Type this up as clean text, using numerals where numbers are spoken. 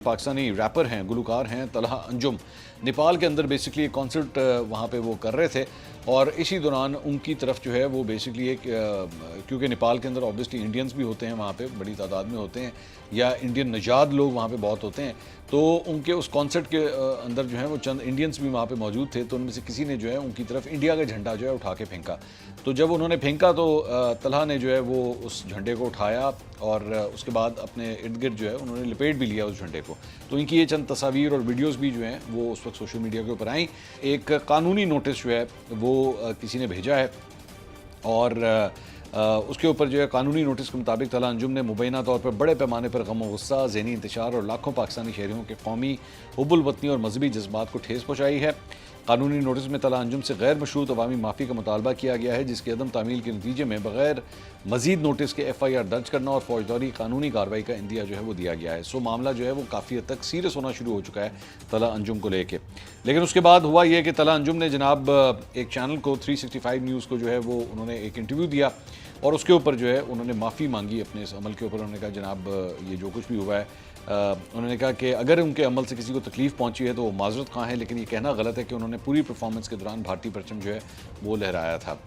Pakistani wrapper हैं, गुलकार हैं तलहा अंजुम, नेपाल के अंदर बेसिकली एक कॉन्सर्ट वहाँ पे वो कर रहे थे और इसी दौरान उनकी तरफ जो है वो बेसिकली एक क्योंकि नेपाल के अंदर ऑब्वियसली इंडियंस भी होते हैं, वहाँ पे बड़ी तादाद में होते हैं या इंडियन नजाद लोग वहाँ पे बहुत होते हैं, तो उनके उस कॉन्सर्ट के अंदर जो है वो चंद इंडियंस भी वहाँ पे मौजूद थे। तो उनमें से किसी ने जो है उनकी तरफ इंडिया का झंडा जो है उठा के फेंका। तो जब उन्होंने फेंका तो तलहा ने जो है वो उस झंडे को उठाया और उसके बाद अपने इर्द गिर्द जो है उन्होंने लपेट भी लिया उस झंडे को। तो इनकी ये चंद तस्वीर और वीडियोस भी जो हैं वो उस वक्त सोशल मीडिया के ऊपर आई। एक कानूनी नोटिस जो है वो किसी ने भेजा है और उसके ऊपर जो है कानूनी नोटिस के मुताबिक तलहा अंजुम ने मुबैना तौर पर बड़े पैमाने पर गम और गुस्सा, ज़हनी इंतशार और लाखों पाकिस्तानी शहरियों के कौमी हुब्बुल वतनी और मजहबी जज्बात को ठेस पहुँचाई है। कानूनी नोटिस में तलहा अंजुम से गैर मशरूत अवामी माफ़ी का मुतालबा किया गया है, जिसकी अदम तामील के नतीजे में बगैर मजीद नोटिस के FIR दर्ज करना और फौजदारी कानूनी कार्रवाई का इंदिया जो है वो दिया गया है। सो मामला जो है वो काफ़ी हद तक सीरियस होना शुरू हो चुका है तलहा अंजुम को लेके। लेकिन उसके बाद हुआ ये कि तलहा अंजुम ने जनाब एक चैनल को 365 न्यूज़ को जो है वो उन्होंने एक इंटरव्यू दिया और उसके ऊपर जो है उन्होंने माफ़ी मांगी अपने इस अमल के ऊपर। उन्होंने कहा जनाब ये जो कुछ भी हुआ है, उन्होंने कहा कि अगर उनके अमल से किसी को तकलीफ़ पहुंची है तो वो माजरत खां है, लेकिन ये कहना गलत है कि उन्होंने पूरी परफॉर्मेंस के दौरान भारतीय परचम जो है वो लहराया था।